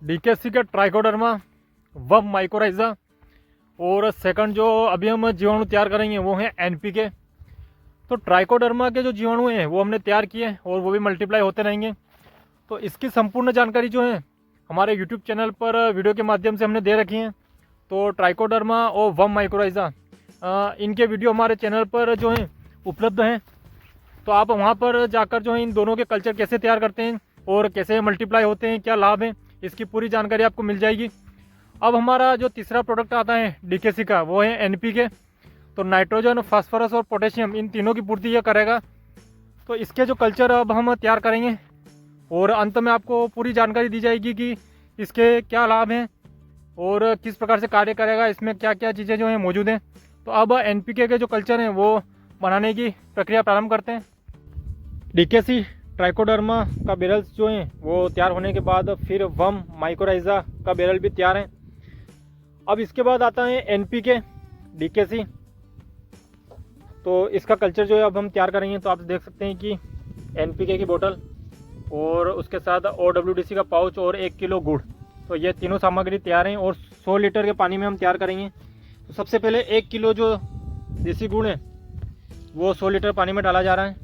DKC का trichoderma, वब mycorrhiza और second जो अभी हम जीवाणु तैयार करेंगे वो है एनपीके। तो ट्राइकोडर्मा के जो जीवाणु हैं वो हमने तैयार किए और वो भी मल्टीप्लाई होते रहेंगे। तो इसकी संपूर्ण जानकारी जो है हमारे यूट्यूब चैनल पर वीडियो के माध्यम से हमने दे रखी है। तो ट्राइकोडर्मा और वब माइकोराइजा इनके वीडियो हमारे चैनल पर जो है उपलब्ध हैं। तो आप वहाँ पर जाकर जो है इन दोनों के कल्चर कैसे तैयार करते हैं और कैसे मल्टीप्लाई होते हैं, क्या लाभ है, इसकी पूरी जानकारी आपको मिल जाएगी। अब हमारा जो तीसरा प्रोडक्ट आता है डीकेसी का वो है एनपीके। तो नाइट्रोजन, फास्फोरस और पोटेशियम इन तीनों की पूर्ति यह करेगा। तो इसके जो कल्चर अब हम तैयार करेंगे और अंत में आपको पूरी जानकारी दी जाएगी कि इसके क्या लाभ हैं और किस प्रकार से कार्य करेगा, इसमें क्या क्या चीज़ें जो हैं मौजूद हैं। तो अब एनपीके के जो कल्चर हैं वो बनाने की प्रक्रिया प्रारंभ करते हैं। डीकेसी ट्राइकोडर्मा का बैरल्स जो हैं वो तैयार होने के बाद फिर वम माइकोराइजा का बैरल भी तैयार है। अब इसके बाद आता है एनपीके डीकेसी। तो इसका कल्चर जो है अब हम तैयार करेंगे। तो आप देख सकते हैं कि एनपीके की बोतल और उसके साथ ओडब्ल्यूडीसी का पाउच और 1 किलो गुड़, तो ये तीनों सामग्री तैयार हैं और 100 लीटर के पानी में हम तैयार करेंगे। तो सबसे पहले 1 किलो जो देसी गुड़ है वो 100 लीटर पानी में डाला जा रहा है।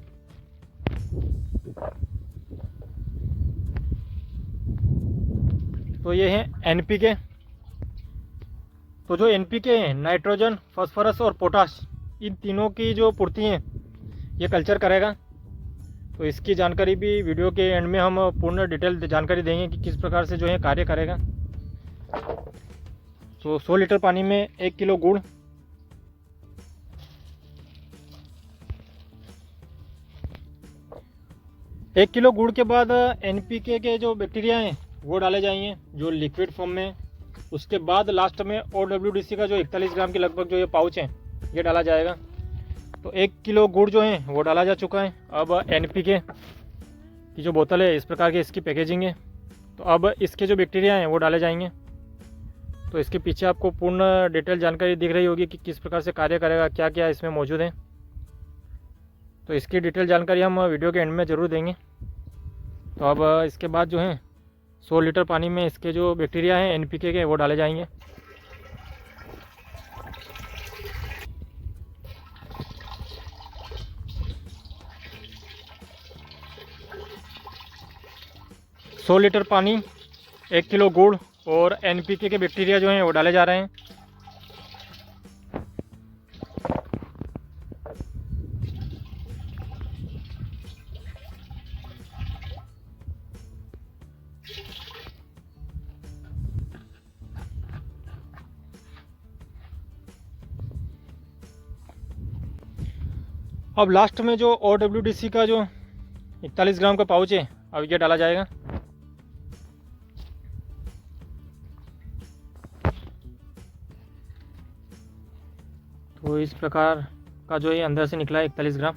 तो ये है एनपीके। तो जो एनपीके है नाइट्रोजन, फास्फोरस और पोटाश इन तीनों की जो पूर्ति है ये कल्चर करेगा। तो इसकी जानकारी भी वीडियो के एंड में हम पूर्ण डिटेल जानकारी देंगे कि किस प्रकार से जो है कार्य करेगा। तो 100 लीटर पानी में 1 किलो गुड़, एक किलो गुड़ के बाद एनपीके के जो बैक्टीरिया हैं वो डाले जाएंगे जो लिक्विड फॉर्म में। उसके बाद लास्ट में ओडब्ल्यूडीसी का जो 41 ग्राम के लगभग जो ये पाउच है ये डाला जाएगा। तो 1 किलो गुड़ जो है वो डाला जा चुका है। अब एनपीके की जो बोतल है इस प्रकार की इसकी पैकेजिंग है। तो अब इसके जो बैक्टीरिया हैं वो डाले जाएंगे। तो इसके पीछे आपको पूर्ण डिटेल जानकारी दिख रही होगी कि किस प्रकार से कार्य करेगा, क्या क्या इसमें मौजूद है। तो इसकी डिटेल जानकारी हम वीडियो के एंड में ज़रूर देंगे। तो अब इसके बाद जो है 100 लीटर पानी में इसके जो बैक्टीरिया हैं एनपीके के वो डाले जाएंगे। सौ लीटर पानी, 1 किलो गुड़ और एनपीके के बैक्टीरिया जो हैं वो डाले जा रहे हैं। अब लास्ट में जो ओडब्ल्यूडीसी का जो 41 ग्राम का पाउच है अब ये डाला जाएगा। तो इस प्रकार का जो है अंदर से निकला है 41 ग्राम।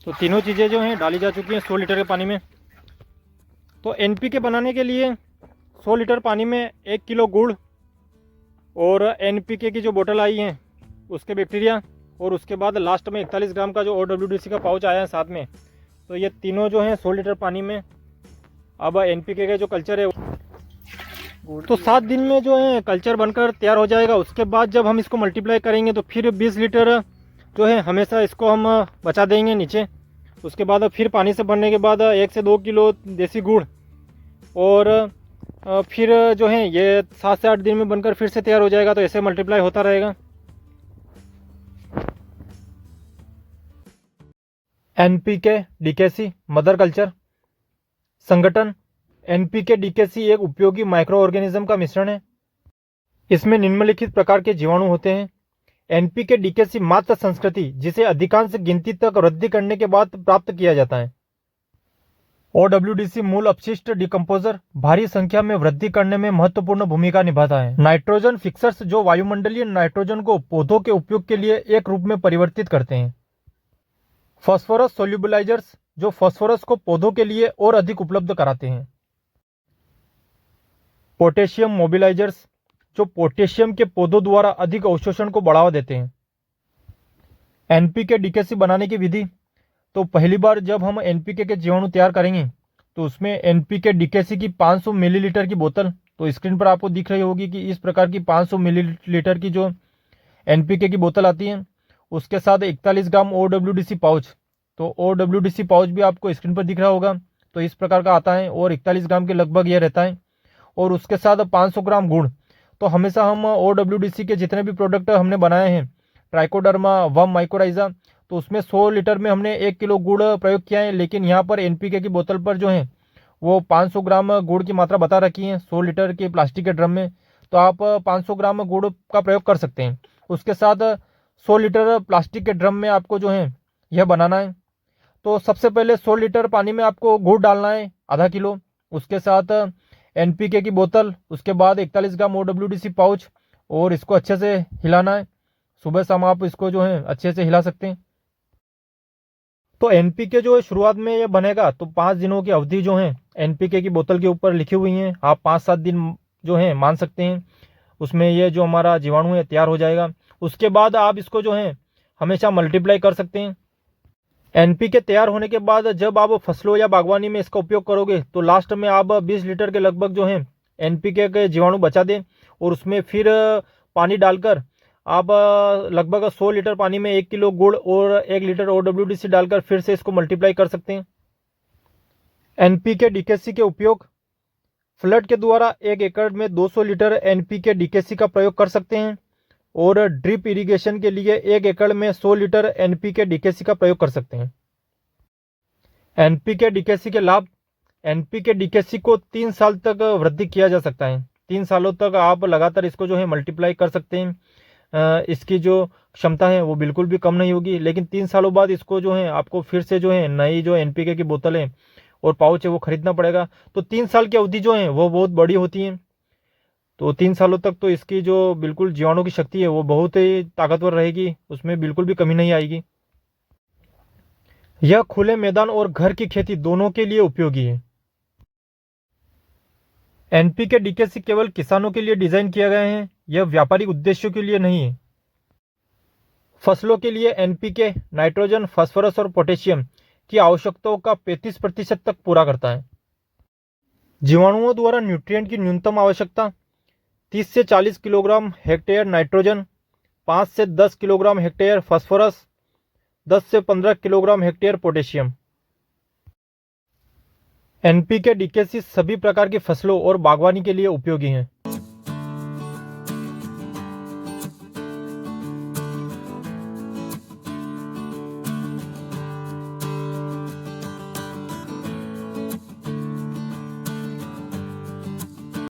तो तीनों चीज़ें जो हैं डाली जा चुकी हैं 100 लीटर के पानी में। तो एनपीके बनाने के लिए 100 लीटर पानी में 1 किलो गुड़ और एनपीके की जो बोतल आई है उसके बैक्टीरिया और उसके बाद लास्ट में 41 ग्राम का जो ओडब्ल्यूडीसी का पाउच आया है साथ में। तो ये तीनों जो हैं 100 लीटर पानी में। अब एनपीके का जो कल्चर है तो 7 दिन में जो है कल्चर बनकर तैयार हो जाएगा। उसके बाद जब हम इसको मल्टीप्लाई करेंगे तो फिर 20 लीटर जो है हमेशा इसको हम बचा देंगे नीचे। उसके बाद फिर पानी से भरने के बाद 1 से 2 किलो देसी गुड़ और फिर जो है ये 7 से 8 दिन में बनकर फिर से तैयार हो जाएगा। तो ऐसे मल्टीप्लाई होता रहेगा। एनपीके डीकेसी मदर कल्चर संगठन। एनपीके डीकेसी एक उपयोगी माइक्रो ऑर्गेनिज्म का मिश्रण है। इसमें निम्नलिखित प्रकार के जीवाणु होते हैं। एनपीके डीकेसी मात्र संस्कृति जिसे अधिकांश गिनती तक वृद्धि करने के बाद प्राप्त किया जाता है। ओडब्ल्यूडीसी मूल अपशिष्ट डिकम्पोजर भारी संख्या में वृद्धि करने में महत्वपूर्ण भूमिका निभाता है। नाइट्रोजन फिक्सर्स जो वायुमंडलीय नाइट्रोजन को पौधों के उपयोग के लिए एक रूप में परिवर्तित करते हैं। फास्फोरस सोल्यूबलाइजर्स जो फास्फोरस को पौधों के लिए और अधिक उपलब्ध कराते हैं। पोटेशियम मोबिलाइजर्स, जो पोटेशियम के पौधों द्वारा अधिक अवशोषण को बढ़ावा देते हैं। एनपीके डीकेसी बनाने की विधि, तो पहली बार जब हम एनपीके के जीवाणु तैयार करेंगे तो उसमें एनपीके डीकेसी की 500 मिलीलीटर की बोतल, तो स्क्रीन पर आपको दिख रही होगी कि इस प्रकार की 500 मिलीलीटर की जो एनपीके की बोतल आती है, उसके साथ 41 ग्राम ओडब्ल्यूडीसी पाउच, तो ओडब्ल्यूडीसी पाउच भी आपको स्क्रीन पर दिख रहा होगा, तो इस प्रकार का आता है और 41 ग्राम के लगभग यह रहता है। और उसके साथ 500 ग्राम गुड़। तो हमेशा हम ओडब्ल्यूडीसी के जितने भी प्रोडक्ट हमने बनाए हैं, ट्राइकोडर्मा, वर्म माइकोराइजा, तो उसमें 100 लीटर में हमने 1 किलो गुड़ प्रयोग किया है, लेकिन यहाँ पर एनपीके की बोतल पर जो है वो 500 ग्राम गुड़ की मात्रा बता रखी है 100 लीटर के प्लास्टिक के ड्रम में, तो आप 500 ग्राम गुड़ का प्रयोग कर सकते हैं। उसके साथ 100 लीटर प्लास्टिक के ड्रम में आपको जो है यह बनाना है। तो सबसे पहले 100 लीटर पानी में आपको गुड़ डालना है आधा किलो, उसके साथ एनपीके की बोतल, उसके बाद 41 ग्राम ओडब्ल्यूडीसी पाउच, और इसको अच्छे से हिलाना है। सुबह शाम आप इसको जो है अच्छे से हिला सकते हैं। तो एनपीके जो है शुरुआत में ये बनेगा तो 5 दिनों की अवधि जो है एनपीके की बोतल के ऊपर लिखी हुई है, आप 5-7 दिन जो है मान सकते हैं, उसमें ये जो हमारा जीवाणु है तैयार हो जाएगा। उसके बाद आप इसको जो है हमेशा मल्टीप्लाई कर सकते हैं। एनपीके तैयार होने के बाद जब आप फसलों या बागवानी में इसका उपयोग करोगे तो लास्ट में आप 20 लीटर के लगभग जो है एनपीके के जीवाणु बचा दें, और उसमें फिर पानी डालकर आप लगभग 100 लीटर पानी में 1 किलो गुड़ और 1 लीटर ओडब्ल्यूडीसी डालकर फिर से इसको मल्टीप्लाई कर सकते हैं। एनपीके डीकेसी के उपयोग, फ्लड के द्वारा 1 एकड़ में 200 लीटर एनपीके डीकेसी का प्रयोग कर सकते हैं, और ड्रिप इरिगेशन के लिए 1 एकड़ में 100 लीटर एनपीके डीकेसी का प्रयोग कर सकते हैं। एनपीके डीकेसी के लाभ, एनपीके डीकेसी को 3 साल तक वृद्धि किया जा सकता है। 3 सालों तक आप लगातार इसको जो है मल्टीप्लाई कर सकते हैं। इसकी जो क्षमता है वो बिल्कुल भी कम नहीं होगी, लेकिन 3 सालों बाद इसको जो है आपको फिर से जो है नई जो एनपीके की बोतल है और पाउच है वो खरीदना पड़ेगा। तो 3 साल की अवधि जो है वो बहुत बड़ी होती है, तो 3 सालों तक तो इसकी जो बिल्कुल जीवाणु की शक्ति है वो बहुत ही ताकतवर रहेगी, उसमें बिल्कुल भी कमी नहीं आएगी। यह खुले मैदान और घर की खेती दोनों के लिए उपयोगी है। एनपीके डीकेसी केवल किसानों के लिए डिजाइन किया गया है, यह व्यापारिक उद्देश्यों के लिए नहीं है। फसलों के लिए एनपीके नाइट्रोजन, फास्फोरस और पोटेशियम की आवश्यकताओं का 35% तक पूरा करता है। जीवाणुओं द्वारा न्यूट्रिएंट की न्यूनतम आवश्यकता 30 से 40 किलोग्राम हेक्टेयर नाइट्रोजन, 5 से 10 किलोग्राम हेक्टेयर फास्फोरस, 10 से 15 kilogram hectare potassium. NPK DKC सभी प्रकार की फसलों और बागवानी के लिए उपयोगी हैं।